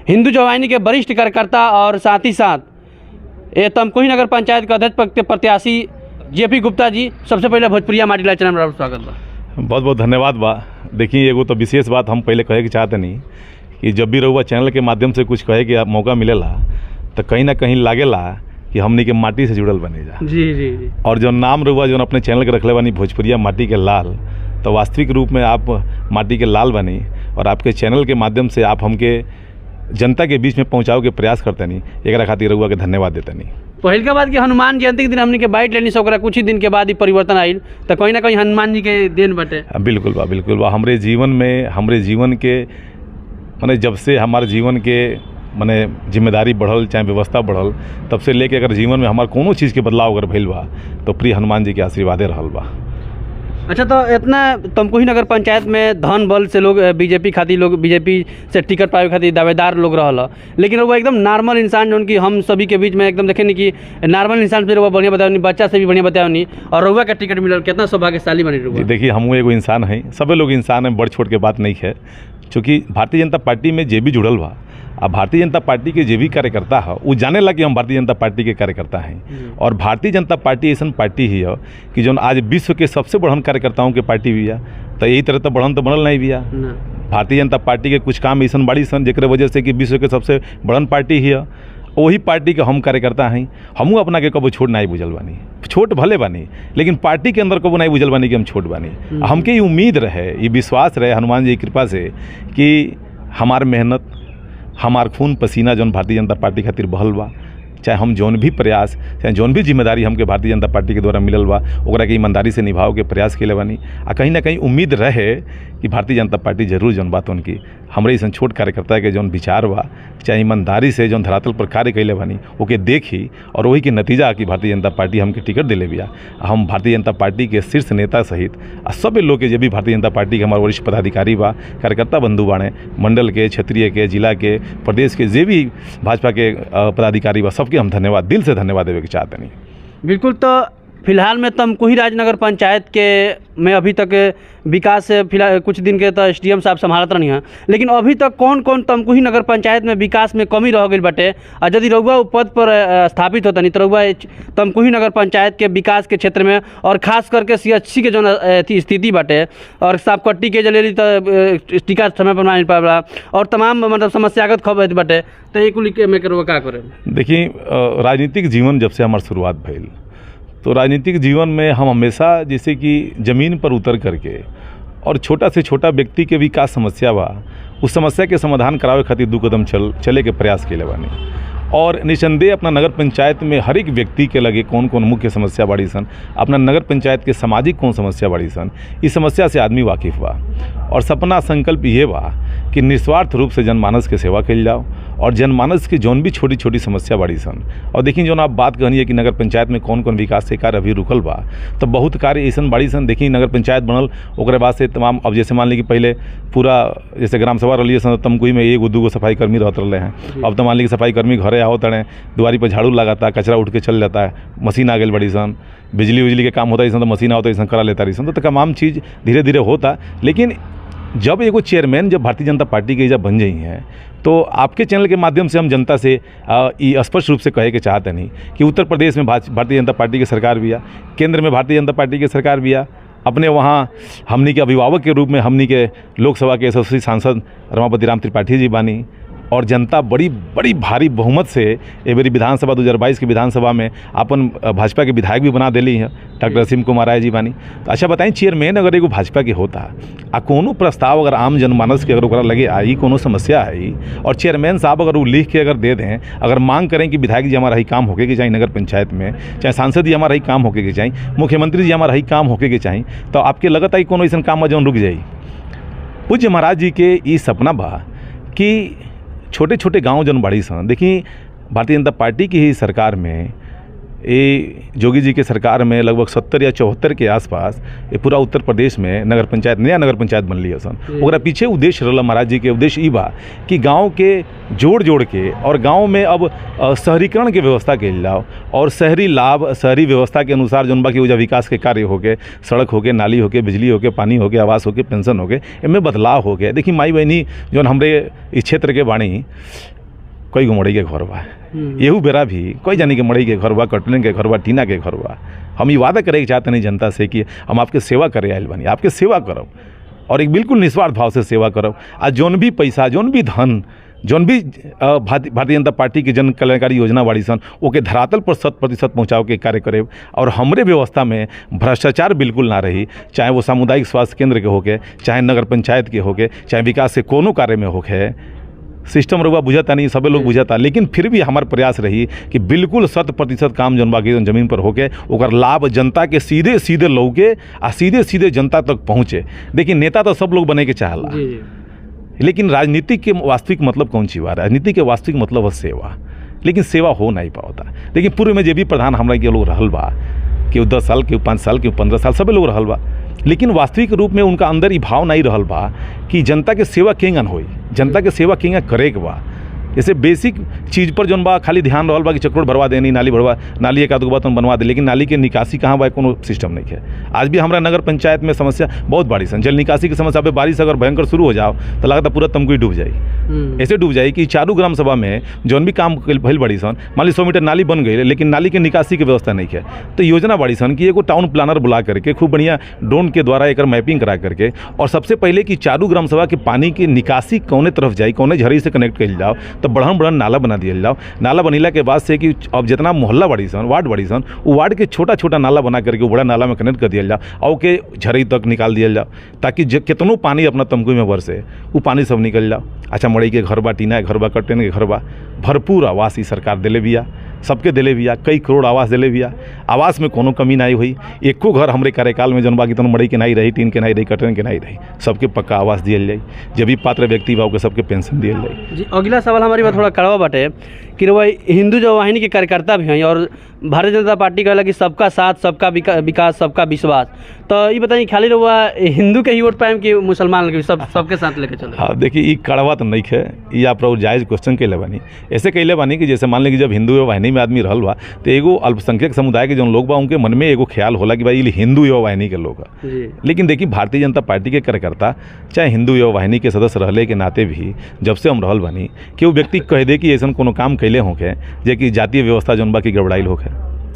हिंदुत्व वाहिनी के वरिष्ठ कार्यकर्ता और साथ ही साथ ये तमकुही नगर पंचायत के अध्यक्ष पद के प्रत्याशी जेपी गुप्ता जी, सबसे पहले भोजपुरिया माटी लाइव चैनल में स्वागत बा। बहुत बहुत धन्यवाद बा। देखिए एगो तो विशेष बात हम पहले कहे के चाहते नहीं कि जब भी रहुआ चैनल के माध्यम से कुछ कहे के मौका मिलेला तो कहीं ना कहीं लागेला कि हमनी के माटी से जुड़ल बने जा। जी जी जी। और जो नाम रहुआ जो अपने चैनल के रखले बानी भोजपुरिया माटी के लाल, तो वास्तविक रूप में आप माटी के लाल बनी और आपके चैनल के माध्यम से आप हमके जनता के बीच में पहुँचाओ के प्रयास करते नहीं, एक खातिर रहुआ के धन्यवाद देते नहीं। पहल के बाद कि हनुमान जयंती के दिन हमने के बाइट लेनी से कुछ ही दिन के बाद ही परिवर्तन आयल, तो कहीं ना कहीं हनुमान जी के देन बटे। बिल्कुल बा। हमरे जीवन के माने जब से हमारे जीवन के माने जिम्मेदारी बढ़ल चाहे व्यवस्था बढ़ल, तब से लेके अगर जीवन में हमारे कोनो चीज़ के बदलाव अगर भइल बा तो प्रिय हनुमान जी के आशीर्वादे रहल बा। अच्छा, तो इतना तमकुही नगर पंचायत में धन बल से लोग बीजेपी खातिर लोग बीजेपी से टिकट पावे खातिर दावेदार लोग रहल, लेकिन वो एकदम नॉर्मल इंसान जो कि हम सभी के बीच में एकदम देखे नहीं कि नॉर्मल इंसान से वो बढ़िया बताओ, बच्चा से भी बढ़िया बताओ नहीं, और रहुआ का टिकट मिलल, कितना सौभाग्यशाली बनी रहुआ। देखिए हम एगो इंसान है, सब लोग इंसान है, बड़ छोट के बात नहीं है। चूँकि भारतीय जनता पार्टी में जे भी जुड़ल बा, अब भारतीय जनता पार्टी के जे भी कार्यकर्ता है वो जाने ला कि हम भारतीय जनता पार्टी के कार्यकर्ता हैं। और भारतीय जनता पार्टी ऐसा पार्टी ही है कि जो आज विश्व के सबसे बड़हन कार्यकर्ताओं के पार्टी भी है, तो यही तरह तो बढ़न तो बनल नहीं भी है। भारतीय जनता पार्टी के कुछ काम ऐसा बड़ी सन जेकर वजह से कि विश्व के सबसे बड़हन पार्टी ही है, वही पार्टी के हम कार्यकर्ता हैं। हमू अपना के कबो छोट नहीं बुझल बानी, छोट भले बानी, लेकिन पार्टी के अंदर कबो नहीं बुझल बानी कि हम छोट बानी। हमके ये उम्मीद रहे, ये विश्वास रहे हनुमान जी की कृपा से कि हमार मेहनत, हमार खून पसीना जौन भारतीय जनता पार्टी खातिर बहल बा, चाहे हम जौन भी प्रयास, चाहे जौन भी जिम्मेदारी हमके भारतीय जनता पार्टी के द्वारा मिलल बा, ओकरा के ईमानदारी से निभाव के प्रयास के बानी। आ कहीं ना कहीं उम्मीद रहे कि भारतीय जनता पार्टी जरूर जौन बात उनकी हमरे ऐसा छोट कार्यकर्ता के जौन विचार बा, चाहे ईमानदारी से जौन धरातल पर कार्य कैले बानी ओके देखी, और वही के नतीजा कि भारतीय जनता पार्टी हमके टिकट दिले बिया। हम भारतीय जनता पार्टी के शीर्ष नेता सहित सब लोग के, जो भी भारतीय जनता पार्टी के हमारे वरिष्ठ पदाधिकारी बा, कार्यकर्ता बंधु बाणे, मंडल के, क्षेत्रीय के, जिला के, प्रदेश के, जे भी भाजपा के पदाधिकारी बा, सबके हम धन्यवाद, दिल से धन्यवाद देवे के चाहते नहीं। बिल्कुल। तो फिलहाल में तमकुही राजनगर पंचायत के में अभी तक विकास फिलहाल कुछ दिन के तो एसडीएम साहब संभालत रही हैं, लेकिन अभी तक कौन कौन तमकुही नगर पंचायत में विकास में कमी रह गई बटे, और यदि रहुआ पद पर स्थापित होता नहीं तो रहुआ तमकुही नगर पंचायत के विकास के क्षेत्र में और खास करके सीएचसी के जो स्थिति बटे और सांपकट्टी के जलेली तो टीका समय पर नहीं पाला और तमाम मतलब समस्यागत खबर बटे, तो एक में क्या करें। देखिए राजनीतिक जीवन जब से हमारी शुरुआत भइल, तो राजनीतिक जीवन में हम हमेशा जैसे कि ज़मीन पर उतर करके और छोटा से छोटा व्यक्ति के भी का समस्या बा, उस समस्या के समाधान करावे खातिर 2 कदम चले के प्रयास के बानी। और निसंदेह अपना नगर पंचायत में हर एक व्यक्ति के लगे कौन कौन मुख्य समस्या बाड़ी सन, अपना नगर पंचायत के सामाजिक कौन समस्या बाड़ी सन, इस समस्या से आदमी वाकिफ़ बा। और सपना संकल्प ये बा कि निस्वार्थ रूप से जनमानस के सेवा कल जाओ और जनमानस की जौन भी छोटी छोटी समस्या बाड़ी सन। और देखिए जो आप बात कहनी है कि नगर पंचायत में कौन कौन विकास के कार्य अभी रुकल बा, तो बहुत कार्य ऐसा बाड़ी सन। देखिए नगर पंचायत बनल ओकरे बाद से तमाम, अब जैसे मान ली कि पहले पूरा जैसे ग्राम सभा रही सन, तमकुही में 1-2 सफाई कर्मी रहते रहे हैं। अब तो मान ली कि सफाई कर्मी घरे आओ तड़े, दुआरी पर झाड़ू लगाता, कचरा उठ के चल जाता है, मशीन आ गई बड़ी सन, बिजली के काम होता है, तो मशीन होता है करा लेता रही सन। तो तमाम चीज़ धीरे धीरे होता। लेकिन जब एगो चेयरमैन जब भारतीय जनता पार्टी के जब बन गई हैं, तो आपके चैनल के माध्यम से हम जनता से स्पष्ट रूप से कहे के चाहते नहीं कि उत्तर प्रदेश में भारतीय जनता पार्टी की सरकार भी है, केंद्र में भारतीय जनता पार्टी की सरकार भी है। अपने वहाँ हमनी के अभिभावक के रूप में हमनी के लोकसभा के यशस्वी सांसद रमापति राम त्रिपाठी जी बानी, और जनता बड़ी बड़ी भारी बहुमत से ए बारी विधानसभा 2022 की विधानसभा में अपन भाजपा के विधायक भी बना दिली है, डॉक्टर असीम कुमार राय जी बानी। तो अच्छा बताएं, चेयरमैन अगर एगो भाजपा के होता आ कोनो प्रस्ताव अगर आम जनमानस के अगर ओकरा लगे आई कोनो समस्या है, और चेयरमैन साहब अगर वो लिख के अगर दे दें, अगर मांग करें कि विधायक जी हमारा ही काम होके के चाहिए नगर पंचायत में, चाहे सांसद जी हमारा ही काम होके के चाहिए, मुख्यमंत्री जी हमारा ही काम होके के चाहिए, तो आपके लगत आई कोनो ऐसा काम जौन रुक जाई। पूज्य महाराज जी के ये सपना बा कि छोटे छोटे गांव जन बाड़ी सन। देखिए भारतीय जनता पार्टी की ही सरकार में, ये जोगी जी के सरकार में लगभग 70 या 74 के आसपास ये पूरा उत्तर प्रदेश में नगर पंचायत, नया नगर पंचायत बनली है सन। ओकरा पीछे उद्देश्य रहला महाराज जी के, उद्देश्य ई बा कि गांव के जोड़ के और गांव में अब शहरीकरण के व्यवस्था कइल जाओ, और शहरी लाभ, शहरी व्यवस्था के अनुसार जौन बा कि वो विकास के कार्य होके, सड़क होके, नाली होके, बिजली होके, पानी होके, आवास होके, पेंशन होके, इनमें बदलाव हो गया। देखिए माई बहनी जौन हमरे इस क्षेत्र के बाणी, कई गो मड़ई के घर बा, एहू बेरा भी कोई जानी के मड़ई के घर बा, कटने के घर बा, टीना के घर बा। हम ये वादा करे के चाहते नहीं जनता से कि हम आपके सेवा करे आयल बनी, आपके सेवा करब और एक बिल्कुल निस्वार्थ भाव से सेवा करब। आ जौन भी पैसा, जौन भी धन, जौन भी भारतीय जनता पार्टी की जन कल्याणकारी योजना बाड़ी सन ओके धरातल पर 100% पहुँचाव के कार्य करे। और हमरे व्यवस्था में भ्रष्टाचार बिल्कुल ना रही, चाहे वो सामुदायिक स्वास्थ्य केंद्र के होके, चाहे नगर पंचायत के होके, चाहे विकास से कोनो कार्य में होके। सिस्टम रुआ बुझाता नहीं, सबे लोग बुझाता, लेकिन फिर भी हमार प्रयास रही कि बिल्कुल 100% काम जौन बाकी जमीन पर होके ओकर लाभ जनता के सीधे सीधे लौके आ सीधे सीधे जनता तक पहुँचे। देखिए नेता तो सब लोग बने के चाहला, लेकिन राजनीति के वास्तविक मतलब कौन सी बात? राजनीति के वास्तविक मतलब है सेवा, लेकिन सेवा हो नहीं पाता। देखिए पूर्व में जे भी प्रधान हमरा के लोग रहल बा, केहू 10 साल, केहू 5 साल, केहू 15 साल, सब लोग रहल बा, लेकिन वास्तविक रूप में उनका अंदर ई भाव नहीं रहल बा कि जनता के सेवा केंगन होई, जनता के सेवा केंगन करे के बा। जैसे बेसिक चीज़ पर जौन बा खाली ध्यान रहल बा कि चक्रोट भरवा देनी, नाली भरवा, नाली एक आध गो बात हम बनवा दे, लेकिन नाली के निकासी कहाँ बा कोनो सिस्टम नहीं है। आज भी हमारा नगर पंचायत में समस्या बहुत बड़ी सन, जल निकासी की समस्या पे बारिश अगर भयंकर शुरू हो जाओ तो लगता पूरा तमकुई डूब जाए, ऐसे डूब जाए कि चारू ग्राम सभा में जौन भी काम भइल बड़ी सन, मान ली 100 मीटर नाली बन गई लेकिन नाली के निकासी की व्यवस्था नहीं है। तो योजना बड़ी सन कि एगो टाउन प्लानर बुला करके खूब बढ़िया ड्रोन के द्वारा एक मैपिंग करा करके, और सबसे पहले कि चारू ग्राम सभा के पानी की निकासी कौने तरफ जाए, कौने झड़ी से कनेक्ट कल जाओ, तो बढ़न बढ़न नाला बना दिया जाओ। नाला बनीला के बाद से कि अब जितना मोहल्ला बड़ी सन, वार्ड बड़ी सन, वो वार्ड के छोटा छोटा नाला बना करके बड़ा नाला में कनेक्ट कर दिया जाओ और के झड़ी तक निकाल दिया जाओ, ताकि कितनों पानी अपना तमकुई में बरसे वो पानी सब निकल जाओ। अच्छा मड़ई के घर बा, टीना के घर बा, कटन के घर बा, भरपूर आवास ई सरकार दिले बिया, सबके दिले बिया, कई करोड़ आवास दिले बिया। आवास में कोनो कमी नहीं हुई, एको घर हमरे कार्यकाल में जौन बाकी तो मड़ई के नहीं रही, टीन के नहीं रही, कटन के नहीं रही, सबके पक्का आवास दियल जाए। जब भी पात्र व्यक्ति बा ओके सबके पेंशन दियल जाए। जी अगला सवाल हमारी बात थोड़ा कड़वा बाटे कि रउआ हिंदू जो वाहिनी के कार्यकर्ता भी हैं और भारतीय जनता पार्टी कहला कि सबका साथ, सबका विकास, सबका विश्वास, तो ये बताइए खाली रउआ हिंदू के ही वोट पाएम कि मुसलमान के सबके साथ लेके चले? हाँ देखिए ये कड़वा तो नहीं है, ये आप जायज़ क्वेश्चन कैले बानी। ऐसे कैले बानी कि जैसे मान ली कि जब हिंदू वाहिनी में आदमी रहल बा तो एगो अल्पसंख्यक समुदाय के जो लोग बा उनके मन में एगो ख्याल होला कि भाई हिंदू युवा वाहिनी के लोग। लेकिन देखिए भारतीय जनता पार्टी के कार्यकर्ता चाहे हिंदू युवा वाहिनी के सदस्य रहले के नाते भी जब से हम रहल बानी कि वो व्यक्ति कह दे कि ऐसा कोनो काम कैले होके जे कि जातीय व्यवस्था जौन बा की गड़बड़ाइल होके,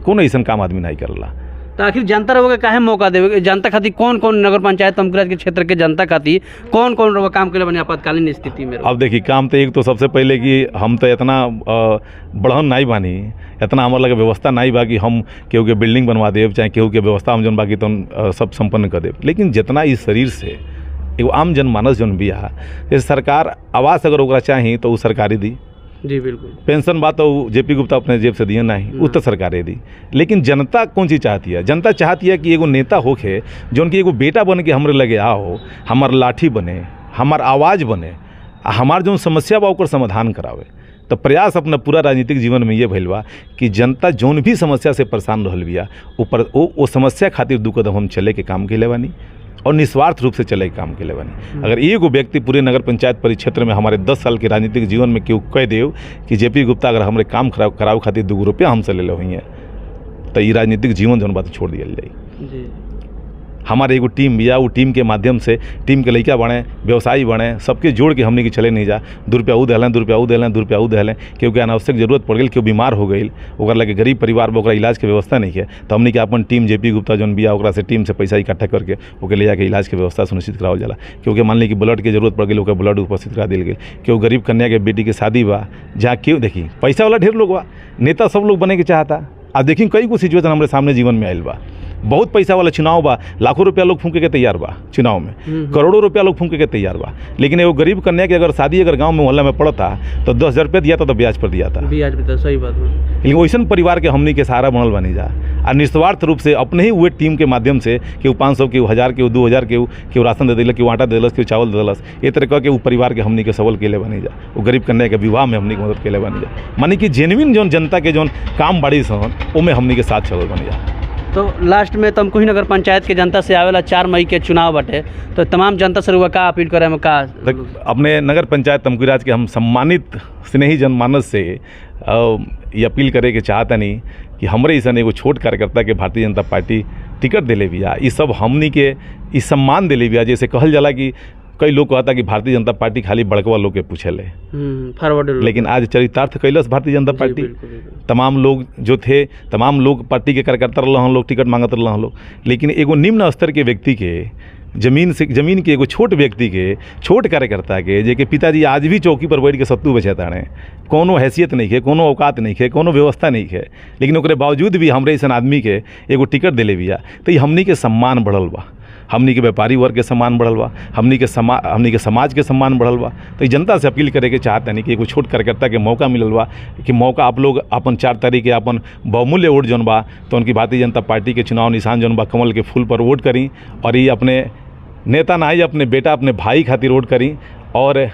कोनो ऐसा काम आदमी नहीं करला। तो आखिर जनता रहोगे काहे मौका देवे? जनता खातिर कौन कौन नगर पंचायत तमकुराज के क्षेत्र के जनता खातिर कौन कौन रहोगे काम के लिए बने आपातकालीन स्थिति में? अब देखिए काम तो एक तो सबसे पहले कि हम तो इतना बढ़न नहीं बानी, इतना हमारे लगे व्यवस्था नहीं बा कि हम केहू के बिल्डिंग बनवा देव, चाहे केहू के व्यवस्था हम जौन बाकी तो सब संपन्न कर देव। लेकिन जितना इस शरीर से एगो आम जनमानस जौन बिया, जैसे सरकार आवास अगर ओकरा चाही तो वो सरकारी दी, जी बिल्कुल, पेंशन बात तो जेपी गुप्ता अपने जेब से दिए नहीं, वो तो सरकारें दी। लेकिन जनता कौन चीज़ चाहती है? जनता चाहती है कि एगो नेता होके जौन की एगो बेटा बन के हमरे लगे आओ, हमार लाठी बने, हमार आवाज़ बने, हमार जो समस्या बा ओकर समाधान करावे। तो प्रयास अपना पूरा राजनीतिक जीवन में ये भइल बा कि जनता जौन भी समस्या से परेशान रहल बिया ऊपर वो समस्या खातिर 2 कदम हम चले के काम के ले बानी और निस्वार्थ रूप से चले काम के लिए बनी। अगर एगो व्यक्ति पूरे नगर पंचायत परिक्षेत्र में हमारे 10 साल के राजनीतिक जीवन में क्यों कह देव कि जेपी गुप्ता अगर हमारे काम करावे खातिर 2 रुपया हमसे ले हुई हैं तो ये राजनीतिक जीवन जौन बात छोड़ दिया जाए। हमारे एगो टीम बिया, वो टीम के माध्यम से टीम के लड़का बने, व्यवसायी बने, सबके जोड़ के हमने की चले नहीं जा 2 रुपया ऊ दिलें, 2 रुपया ऊ दिलें, 2 रुपया ऊ दिलें, क्योंकि अनावश्यक जरूरत पड़ गई, क्यों बीमार हो गई, ओकर लगे गरीब परिवार में ओकरा इलाज के व्यवस्था नहीं है, तो हमने के अपन टीम जेपी गुप्ता जौन बिया ओकरा से टीम से पैसा इकट्ठा करके ओके ले जाके इलाज के व्यवस्था सुनिश्चित करावल जाला। क्योंकि मान ली कि ब्लड की जरूरत पड़ गई, ओकर ब्लड उपस्थित करा दिल गई। क्यों गरीब कन्या के बेटी के शादी बा जहाँ क्यों देखी पैसा वाला ढेर लोग बा, नेता सब लोग बने के चाहता। अब देखिए कई को सिचुएशन हमारे सामने जीवन में आयल बा, बहुत पैसा वाला चुनाव बा, लाखों रुपया लोग फूंके के तैयार बा चुनाव में, करोड़ों रुपया लोग फूंके के तैयार बा। लेकिन एगो गरीब कन्या की अगर शादी अगर गांव में मोहल्ला में पड़ता तो 10,000 रुपया दिया था तो ब्याज पर दिया था, ब्याज पर। सही बात है। लेकिन वैसन परिवार के हमनी के सहारा बनल बनी जा और निस्वार्थ रूप से अपने ही हुए टीम के माध्यम से कि 500 के 1000 के 2000 के राशन दे दिलक, कि आटा दे दिलस, कि चावल दे दिलस, ये तरह के वो परिवार के हमनी के सबल के लिए बनी जा, वो गरीब कन्या के विवाह में हमनी के मदद के लिए बनी जा। मानी कि जेन्युइन जौन जनता के जौन काम बाड़ी सन ओमे हमनी के साथ चलल बनी जा। तो लास्ट में तमकुही नगर पंचायत के जनता से आवेला 4 मई के चुनाव बटे, तो तमाम जनता से रुआ का अपील करे में का? अपने नगर पंचायत तमकुही राज के हम सम्मानित स्नेही जनमानस से ये अपील करे के चाहता नहीं कि हमरे ऐसा एगो छोट कार्यकर्ता के भारतीय जनता पार्टी टिकट दिले बिया, ये सब हमनी के ई सम्मान दिले बिया। जैसे कहल जाला कि कई लोग कहता कि भारतीय जनता पार्टी खाली बड़कवा लोग के पूछेले, फॉरवर्ड, लेकिन आज चरितार्थ कैलस भारतीय जनता पार्टी। तमाम लोग जो थे, तमाम लोग पार्टी के कार्यकर्ता रहा लोग, टिकट मांगत रहा लोग, लेकिन एगो निम्न स्तर के व्यक्ति के, जमीन के एगो छोट व्यक्ति के, छोट कार्यकर्ता के, जे के पिताजी आज भी चौकी पर बैठ के सत्तू बेचता है, कोनो हैसियत नहीं है, कोनो औकात नहीं है, कोनो व्यवस्था नहीं है, लेकिन ओकरे बावजूद भी हमरे ऐसा आदमी के एगो टिकट दिले बिया। तो ये हमनी के सम्मान बढ़ल बा, हमनी के व्यापारी वर्ग के सम्मान बढ़ल बा, हमनी के समाज के सम्मान बढ़ल बा। तो जनता से अपील करे के चाहते हैं कि एगो छोट कार्यकर्ता के मौका मिलल बा, कि मौका आप लोग अपन 4 तारीख के अपन बहुमूल्य वोट जौन बा तो उनकी भारतीय जनता पार्टी के चुनाव निशान जौन बा कमल के फूल पर वोट करी, और ये अपने नेता ना ही अपने बेटा, अपने भाई खातिर वोट करी। और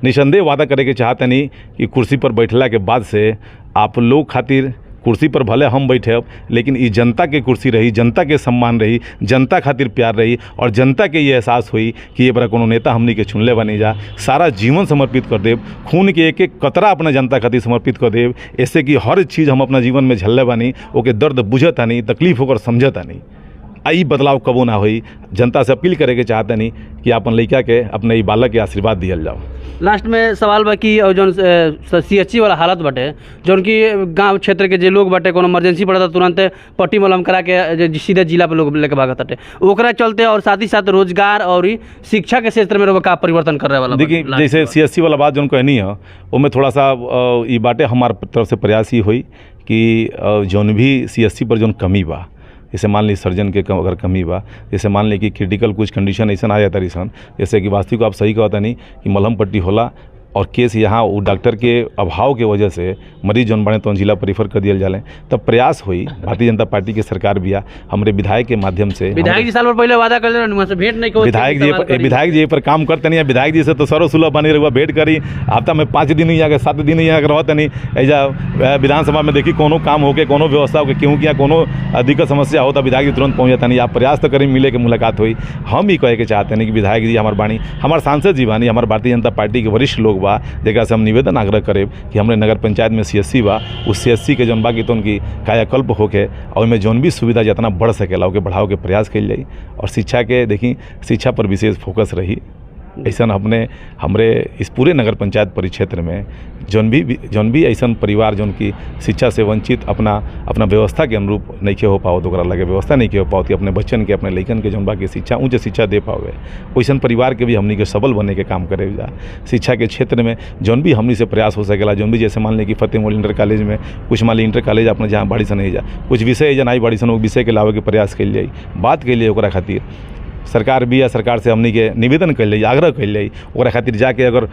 निसंदेह वादा करे के चाहते नहीं कि कुर्सी पर बैठला के बाद से आप लोग खातिर कुर्सी पर भले हम बैठे, लेकिन ये जनता के कुर्सी रही, जनता के सम्मान रही, जनता खातिर प्यार रही, और जनता के ये एहसास हुई कि ये बड़ा कोनो नेता हमनी के चुनले बनी जा, सारा जीवन समर्पित कर देव, खून के एक एक कतरा अपना जनता खातिर समर्पित कर देव, ऐसे कि हर चीज़ हम अपना जीवन में झल्ले बानी, ओके दर्द बुझता नहीं, तकलीफ होकर समझता नहीं। आई बदलाव कबो ना हुई। जनता से अपील करे के चाहते नहीं कि अपन लड़का के, अपने ई बालक के आशीर्वाद दियल जाओ। लास्ट में सवाल बा कि और जौन CHC वाला हालत बाटे, जौन कि गांव क्षेत्र के जे लोग बाटे, कोनो इमरजेंसी पड़ता तुरंत पट्टी मलहम करा के सीधे जिला पे लोग लेके भागत बाटे, ओकरा चलते, और साथ ही साथ रोजगार और शिक्षा के क्षेत्र में का परिवर्तन कर रहे वाला। देखिए, जैसे CHC वाला बात जौन कहनी है, उसमें थोड़ा सा ये बाटे हमारे तरफ से प्रयास ही हुई कि जौन भी CHC पर जौन कमी बा, जैसे मान ली सर्जन के अगर कमी बा, जैसे मान ली कि क्रिटिकल कुछ कंडीशन ऐसा आ जाता रही, जैसे कि वास्तविक को आप सही कहता नहीं कि मलहम पट्टी होला और केस यहाँ वो डॉक्टर के अभाव के वजह से मरीज जौन बने तो जिला प्रीफर कर दिया जाए, तब प्रयास हुई भारतीय जनता पार्टी की सरकार भी हमारे विधायक के माध्यम से। विधायक जी साल भर पहले वादा कर से भेंट नहीं, विधायक जी पर काम करते नहीं है। विधायक जी से तो सर्वसुलभ बनी रहुआ, भेंट करी, हफ्ता में 5 दिन यहाँ 7 दिन यहाँ रहते नहीं, ऐसा विधानसभा में देखी कोनो काम होके, कोनो व्यवस्था होके, क्यों क्या कोनो दिक्कत समस्या होता, विधायक जी तुरंत पहुँच जाता नहीं। आप प्रयास तो करें, मिले के मुलाकात हुई। हम ही कहे के चाहते नहीं कि विधायक जी हमारे बाणी, हमारे सांसद जी बानी, हमारे भारतीय जनता पार्टी के वरिष्ठ लोग बा, जगह से हम निवेदन आग्रह करें कि हमारे नगर पंचायत में CHC बा, उस CHC के जौन बा की तो उनकी कायाकल्प होके और में जौन भी सुविधा जितना बढ़ सकेला ओके बढ़ाओ के प्रयास कल जाए। और शिक्षा के देखी, शिक्षा पर विशेष फोकस रही। ऐसा हमरे इस पूरे नगर पंचायत परिक्षेत्र में जौन भी ऐसा परिवार जौन की शिक्षा से वंचित अपना व्यवस्था के अनुरूप नहीं हो पाओ, तो लगे व्यवस्था नहीं हो पाओ कि अपने बच्चन के, अपने लइकन के जौन बा की शिक्षा, उच्च शिक्षा दे पाओगे, वैसा परिवार के भी हमनी के सबल बने के काम करे जा। शिक्षा के क्षेत्र में जौन भी हमनी से प्रयास हो सकेला, जौन भी जैसे मान लें कि फतेहमल इंटर कॉलेज में कुछ मान ली इंटर कॉलेज अपने जहाँ बाड़ी सन नहीं जा, कुछ विषय जन आई बाड़ी सन, वो विषय के लावे के प्रयास कल जाए। बात के लिए ओकरा खातिर सरकार भी या सरकार से हमनी के निवेदन कल जाए, आग्रह कल जाए, ओकरा खातिर जाके अगर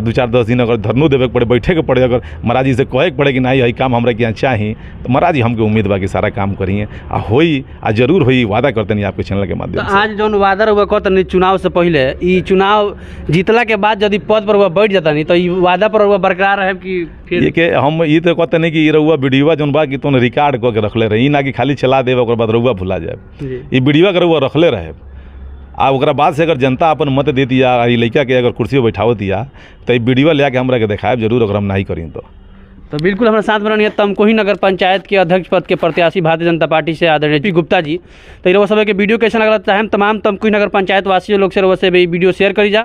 2-4-10 दिन अगर धरनो देवे के पड़े, बैठे के पड़े, अगर महाराज जी से कहे के पड़े कि नहीं है काम हमरा के यहाँ चाहिए, तो महाराज जी हमके उम्मीद बा कि सारा काम करिए आ होई, आ जरूर होई, वादा करते नहीं आपके चैनल के माध्यम से। आज जौन वादा रहुआ कहते नहीं चुनाव से पहले, ई चुनाव जीतला के बाद यदि पद पर हुआ बैठ जाता नहीं, तो ई वादा पर हुआ बरकरार है कि फिर ये के हम ये तो कहते नहीं कि रहुआ वीडियोवा जौन बा कि तो रिकॉर्ड कऽ के रखले रही, ना कि खाली चला देवे ओकर बाद रहुआ भुला जाए। ई वीडियोवा के रहुआ रखले रहे, आ ओकरा बाद से अगर जनता अपन मत दे दिया, लड़का के अगर कुर्सी पर बैठाव दिया, तो ये वीडियो ले आके हमरा के दिखाए जरूर, अगर हम नहीं करें तो बिल्कुल हमारे साथ में तमकुही नगर पंचायत के अध्यक्ष पद के प्रत्याशी भारतीय जनता पार्टी से आदरणीय पी गुप्ता जी। तो सब के वीडियो कैसा लग रहा है, तमाम तमकुही नगर पंचायत वासी लोग से वीडियो शेयर करी जा।